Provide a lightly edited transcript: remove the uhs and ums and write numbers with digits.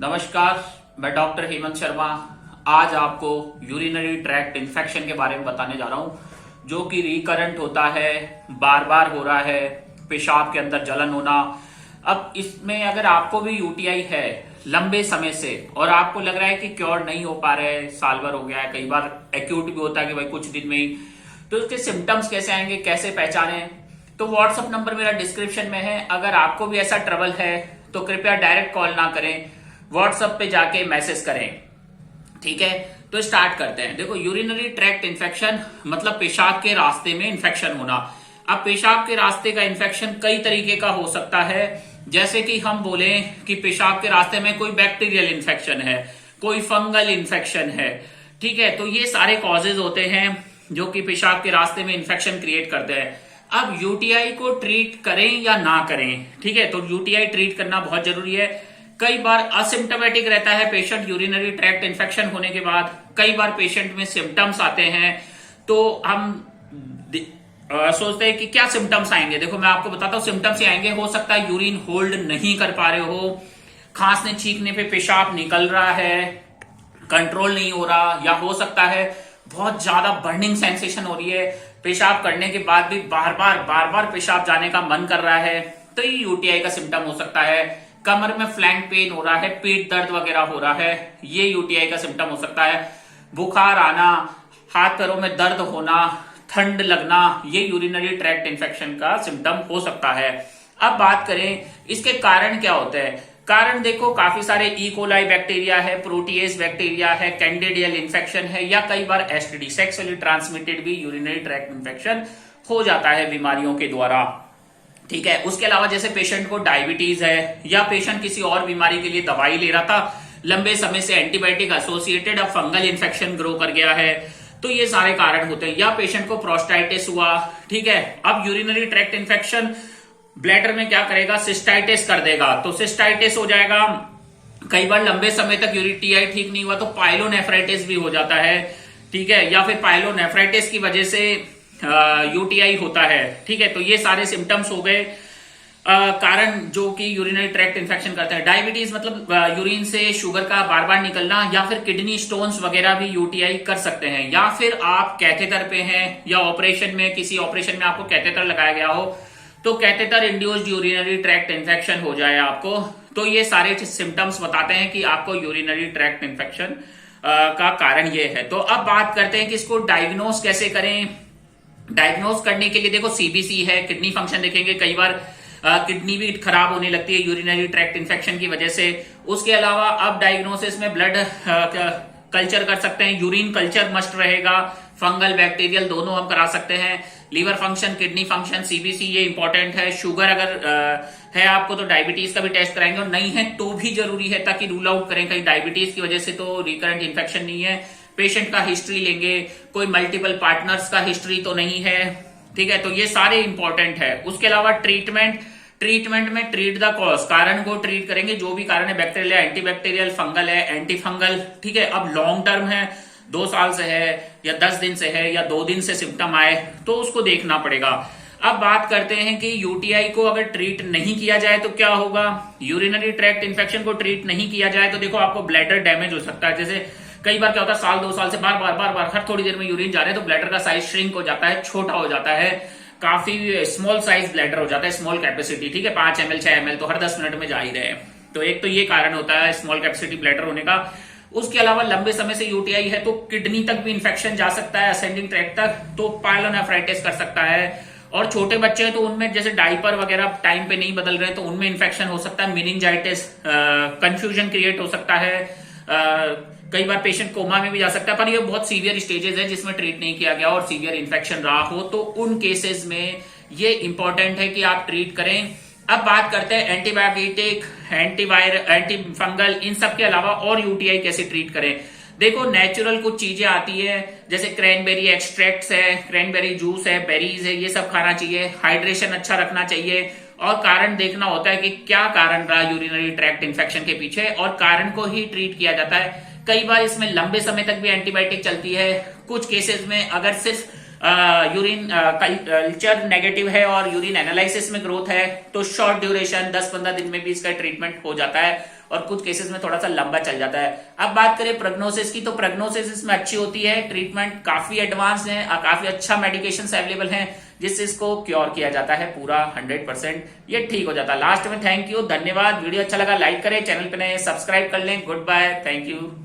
नमस्कार, मैं डॉक्टर हेमंत शर्मा आज आपको यूरिनरी ट्रैक्ट इन्फेक्शन के बारे में बताने जा रहा हूं जो कि रिकरेंट होता है, बार बार हो रहा है, पेशाब के अंदर जलन होना। अब इसमें अगर आपको भी यूटीआई है लंबे समय से और आपको लग रहा है कि क्योर नहीं हो पा रहे हैं, साल भर हो गया है, कई बार एक्यूट भी होता है कि भाई कुछ दिन में ही, तो उसके सिम्टम्स कैसे आएंगे, कैसे पहचाने, तो व्हाट्सएप नंबर मेरा डिस्क्रिप्शन में है। अगर आपको भी ऐसा ट्रबल है तो कृपया डायरेक्ट कॉल ना करें, व्हाट्सएप पे जाके मैसेज करें। ठीक है, तो स्टार्ट करते हैं। देखो, यूरिनरी ट्रैक्ट इन्फेक्शन मतलब पेशाब के रास्ते में इन्फेक्शन होना। अब पेशाब के रास्ते का इन्फेक्शन कई तरीके का हो सकता है, जैसे कि हम बोले कि पेशाब के रास्ते में कोई बैक्टीरियल इन्फेक्शन है, कोई फंगल इन्फेक्शन है। ठीक है, तो ये सारे कॉजेज होते हैं जो कि पेशाब के रास्ते में इन्फेक्शन क्रिएट करते हैं। अब यूटीआई को ट्रीट करें या ना करें, ठीक है, तो यूटीआई ट्रीट करना बहुत जरूरी है। कई बार असिम्टोमेटिक रहता है पेशेंट यूरिनरी ट्रैक्ट इन्फेक्शन होने के बाद, कई बार पेशेंट में सिम्टम्स आते हैं, तो हम सोचते हैं कि क्या सिम्टम्स आएंगे। देखो, मैं आपको बताता हूं सिम्टम्स ही आएंगे। हो सकता है यूरिन होल्ड नहीं कर पा रहे हो, खांसने छींकने पे पेशाब निकल रहा है, कंट्रोल नहीं हो रहा, या हो सकता है बहुत ज्यादा बर्निंग सेंसेशन हो रही है, पेशाब करने के बाद भी बार बार पेशाब जाने का मन कर रहा है, तो ये यूटीआई का सिम्टम हो सकता है। कमर में फ्लैंक पेन हो रहा है, पेट दर्द वगैरह हो रहा है, ये यूटीआई का सिम्टम हो सकता है। बुखार आना, हाथ पैरों में दर्द होना, ठंड लगना, ये यूरिनरी ट्रैक्ट इन्फेक्शन का सिम्टम हो सकता है। अब बात करें इसके कारण क्या होते हैं। कारण देखो, काफी सारे इकोलाई बैक्टीरिया है, प्रोटीएज बैक्टीरिया है, कैंडिडियल इन्फेक्शन है, या कई बार एसटीडी सेक्सुअली ट्रांसमिटेड भी यूरिनरी ट्रैक्ट इन्फेक्शन हो जाता है बीमारियों के द्वारा। ठीक है, उसके अलावा जैसे पेशेंट को डायबिटीज है, या पेशेंट किसी और बीमारी के लिए दवाई ले रहा था, लंबे समय से एंटीबायोटिक एसोसिएटेड, अब फंगल इन्फेक्शन ग्रो कर गया है, तो ये सारे कारण होते हैं। या पेशेंट को प्रोस्टाइटिस हुआ, ठीक है। अब यूरिनरी ट्रैक्ट इन्फेक्शन ब्लैडर में क्या करेगा, सिस्टाइटिस कर देगा, तो सिस्टाइटिस हो जाएगा। कई बार लंबे समय तक यूटीआई ठीक नहीं हुआ तो पाइलोनेफ्राइटिस भी हो जाता है, ठीक है, या फिर पाइलोनेफ्राइटिस की वजह से यूटीआई होता है। ठीक है, तो ये सारे सिम्टम्स हो गए कारण जो कि यूरिनरी ट्रैक्ट इन्फेक्शन करते हैं। डायबिटीज मतलब यूरिन से शुगर का बार बार निकलना, या फिर किडनी स्टोन्स वगैरह भी यूटीआई कर सकते हैं। या फिर आप कैथेटर पे हैं, या ऑपरेशन में, किसी ऑपरेशन में आपको कैथेटर लगाया गया हो, तो catheter induced urinary tract infection हो जाए आपको। तो ये सारे सिम्टम्स बताते हैं कि आपको यूरिनरी ट्रैक्ट इन्फेक्शन का कारण ये है। तो अब बात करते हैं कि इसको डायग्नोस कैसे करें। डायग्नोस करने के लिए देखो, सीबीसी है, किडनी फंक्शन देखेंगे। कई बार किडनी भी खराब होने लगती है यूरिनरी ट्रैक्ट इन्फेक्शन की वजह से। उसके अलावा अब डायग्नोसिस में ब्लड कल्चर कर सकते हैं, यूरिन कल्चर मस्ट रहेगा, फंगल बैक्टीरियल दोनों हम करा सकते हैं। Liver function, kidney function, CBC ये इंपॉर्टेंट है। शुगर अगर है आपको तो डायबिटीज का भी टेस्ट कराएंगे, और नहीं है तो भी जरूरी है, ताकि रूल आउट करें कहीं डायबिटीज की वजह से तो रिकरेंट इन्फेक्शन नहीं है। पेशेंट का हिस्ट्री लेंगे, कोई मल्टीपल पार्टनर्स का हिस्ट्री तो नहीं है, ठीक है, तो ये सारे इंपॉर्टेंट है। उसके अलावा ट्रीटमेंट में ट्रीट द कॉज, कारण को ट्रीट करेंगे, जो भी कारण है, बैक्टीरियल, एंटीबैक्टीरियल, फंगल है, एंटी फंगल, ठीक है। अब लॉन्ग टर्म है, 2 साल से है, या 10 दिन से है, या 2 दिन से सिम्टम आए, तो उसको देखना पड़ेगा। अब बात करते हैं कि यूटीआई को अगर ट्रीट नहीं किया जाए तो क्या होगा। यूरिनरी ट्रैक्ट इन्फेक्शन को ट्रीट नहीं किया जाए तो देखो, आपको ब्लैडर डैमेज हो सकता है। जैसे कई बार क्या होता है, साल 2 साल से बार हर थोड़ी देर में यूरिन जा रहे हैं, तो ब्लैडर का साइज श्रिंक हो जाता है, छोटा हो जाता है, काफी स्मॉल साइज ब्लैडर हो जाता है, स्मॉल कैपेसिटी, ठीक है, 5 ml 6 ml तो हर 10 मिनट में जा ही रहे हैं। तो एक तो ये कारण होता है स्मॉल कैपेसिटी ब्लैडर होने का। उसके अलावा लंबे समय से यूटीआई है तो किडनी तक भी इंफेक्शन जा सकता है, असेंडिंग ट्रैक्ट तक, तो पायलोनेफ्राइटिस कर सकता है। और छोटे बच्चे हैं तो उनमें जैसे डायपर वगैरह टाइम पे नहीं बदल रहे तो उनमें इंफेक्शन हो सकता है, मेनिंजाइटिस, कंफ्यूजन क्रिएट हो सकता है। कई बार पेशेंट कोमा में भी जा सकता है, पर ये बहुत सीवियर स्टेजेस है जिसमें ट्रीट नहीं किया गया और सीवियर इन्फेक्शन रहा हो, तो उन केसेस में ये इंपॉर्टेंट है कि आप ट्रीट करें। अब बात करते हैं एंटीबायोटिक, एंटी फंगल, इन सब के अलावा और यूटीआई कैसे ट्रीट करें। देखो, नेचुरल कुछ चीजें आती है, जैसे क्रैनबेरी एक्सट्रैक्ट्स है, क्रैनबेरी जूस है, बेरीज है, ये सब खाना चाहिए। हाइड्रेशन अच्छा रखना चाहिए, और कारण देखना होता है कि क्या कारण रहा यूरिनरी ट्रैक्ट इन्फेक्शन के पीछे, और कारण को ही ट्रीट किया जाता है। कई बार इसमें लंबे समय तक भी एंटीबायोटिक चलती है। कुछ केसेस में अगर सिर्फ यूरिन कल्चर नेगेटिव है और यूरिन एनालिसिस में ग्रोथ है तो शॉर्ट ड्यूरेशन 10-15 दिन में भी इसका ट्रीटमेंट हो जाता है और कुछ केसेस में थोड़ा सा लंबा चल जाता है। अब बात करें प्रोग्नोसिस की, तो प्रोग्नोसिस इसमें अच्छी होती है, ट्रीटमेंट काफी एडवांस है, काफी अच्छा मेडिकेशन अवेलेबल है जिससे इसको क्योर किया जाता है पूरा 100%, ये ठीक हो जाता है। लास्ट में थैंक यू, धन्यवाद। वीडियो अच्छा लगा लाइक करें, चैनल पे नए सब्सक्राइब कर लें। Good bye, thank you.